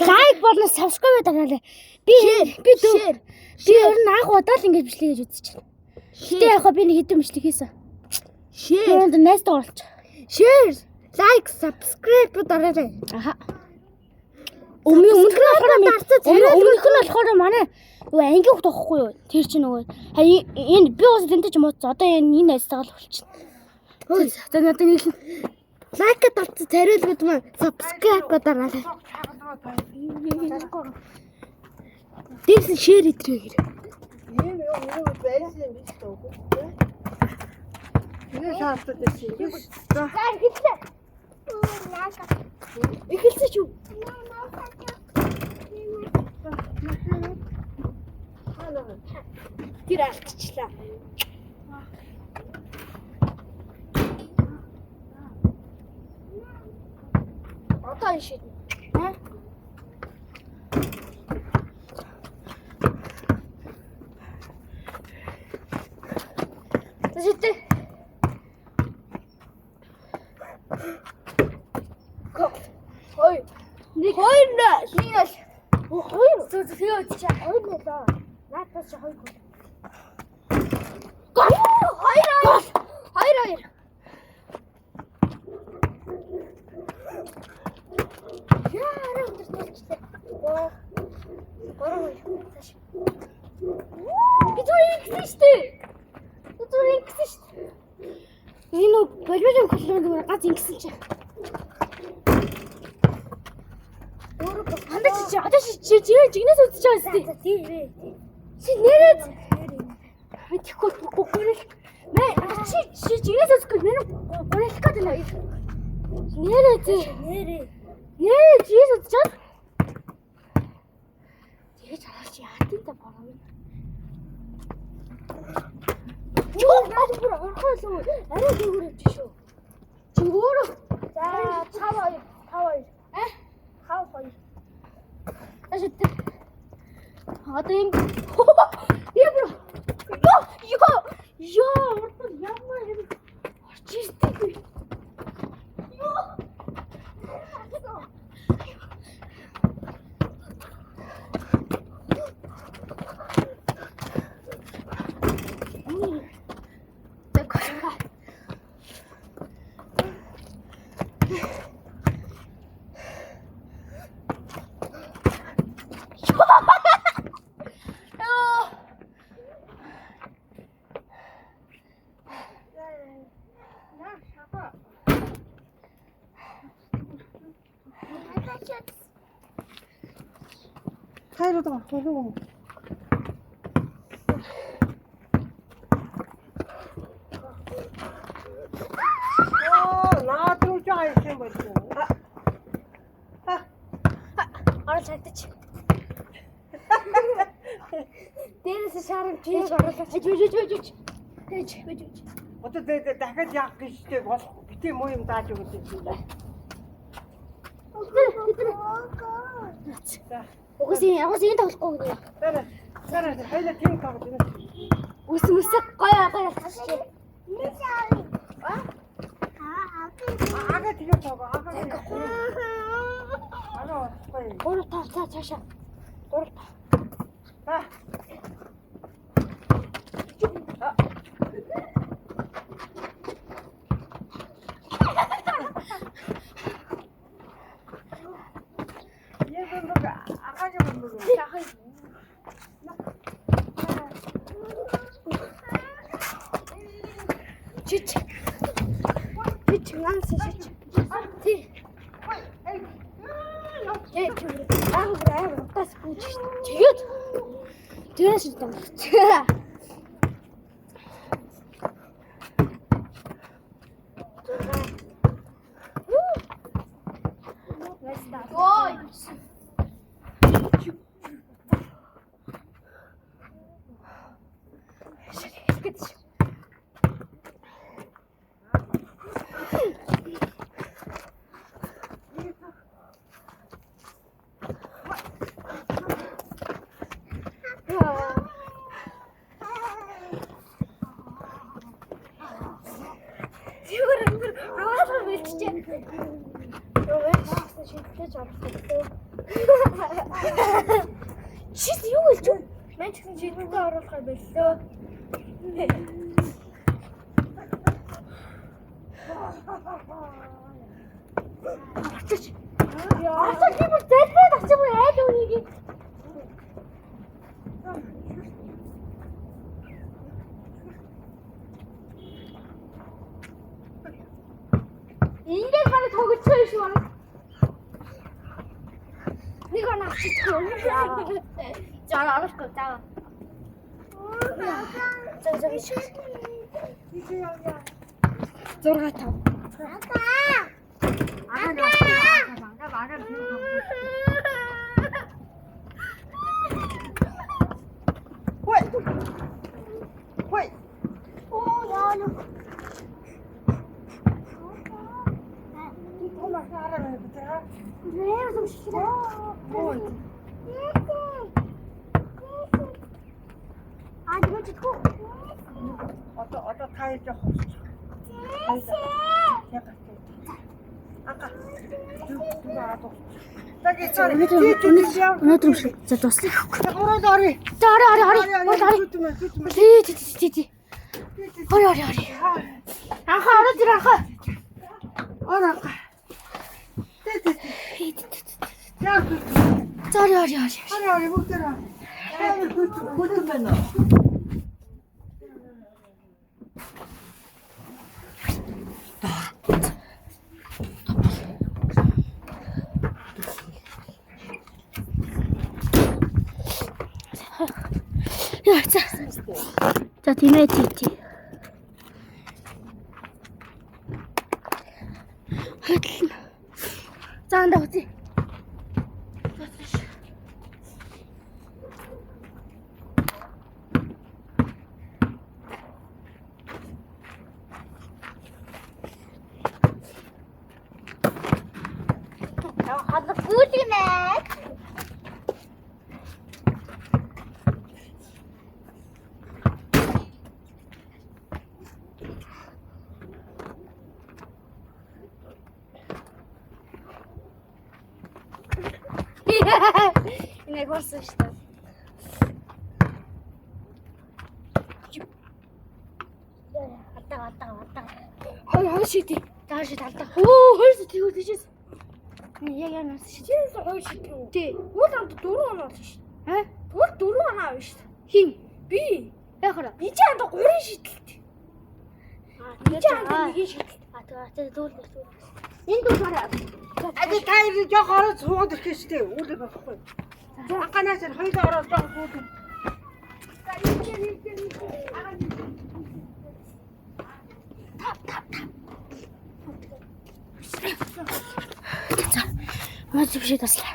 Лайк болон subscribe дараарай. Би ер нь анх удаа л ингэж бичлэг хийж үзэж байна. Гэтэ яг би нэг хэдэн бичлэг хийсэн. Share. Найстаа олч. Share, like, subscribe дараарай. Аха. Өмнөх нь болохоор манай нөгөө ангийн хот авахгүй юу? Тэр чинь нөгөө энэ би уус тэнтэй ч юм уу одоо энэ найстаа л болчихно. Хөөе. За надад нэг лайк дарц царайлгууд маань subscribe дараарай. Дээрс share идрээ гэр. Ийм юу байсан юм биш үү? Энэ шаарддаг гэсэн. За эхэллээ. Эхэлсэн ч юу? Тэр алдчихлаа. Одоо энэ шийднэ. Зэтэй. Хой. Нэг хойноос. Хоёр. Зөв чаа. Хоёр нэлээ. Наатас чи хоёр. Гол. Хоёр. Яараа өндөрчлээ. Гороо. Тааш. Битүүр ихтэй. Энэ боловч хөлөөр газ ингэсэн чи. Хандаж чи одоо жигнээс үзэж байгаа юм. Тийм. Чи нэрээ. Мэдхгүй гүрэл. Мэ чи жигнээс үзэхгүй мэн гүрэлх гэдэг нь. Нэрээ. Жигнээс үзэж байгаа. Тэгээд хараач яатын та бороо. Юу наад бүр орхоолоо. Арай дүүрэж шүү. Чи өөрөө. За 5-2. Хав 2. Ашиг. Одоо юм. Яа. Орхон ямар юм. Орчистэй. хайраа хөрөө. Наадуу жаасан байсан. Орол чадчих. Дээрээс шаарам чийж оруулаач. Тэгж. Одоо дахиад яах гэжтэй болох битээ муу юм дааж өгөх юм байна. Угаас энэ тоглохгүй гэнэ. Дараа хоёлаа тийм тоглож байна. Үсэг гоё тасч. Ага тэгээ тоглоо. Ага. Гурав тав цаашаа. Гурав. Чич ганц чич. Ти. Тас гүч. Тэгээд тэрээс л юм. Ой. шийдлэж оруулсан. Чи юу хэлж вэ? Мэн ч гэсэн шийдэлд оруулах байлоо. Ачаач. Ачаач би бүр зэлбээд очив уу айл үнийг. Ингээд барыг тогтчихсон шүү. Нэг он авчихсан. За оруулахгүй заа. За 6 5. Ой. Оо яа. Nee, so schön. А, ты хочешь ку? Одоо та яж явах. Ака. Өнөөдөр шүү. За дуусна. Ороод орё. За орё. Тий. Орё. Анхаа ороод ир анхаа. Ороо. Яа. За орё. Ороо бүгдээ. Гүтэн байна. Яа, за тиймээ тий. Хөдлөн. Заанда үгүй. Хадла гүтгэнэ. Не горсо что. Атаа. Хой шити. Тааш талдаа. Оо, хойс тийгээс. Яг нас шийдээс хойш шити. Тий. Уул амт 4 оноо болно шүү. Аа? Уул 4 оноо авна шүү. Хин? Би. Яг хаа. Ижи анд 3 шийдэлт. Ижи анд 1 шийдэлт. Тэгээ дүүл. Энэ дүүл хараа. Ади та ирж яг ороод суугаад ирэх штеп. Үлээ байхгүй. Анханаас нь хоёул ороод байгаа сууд. За. Мөн зүгшээ таслаа.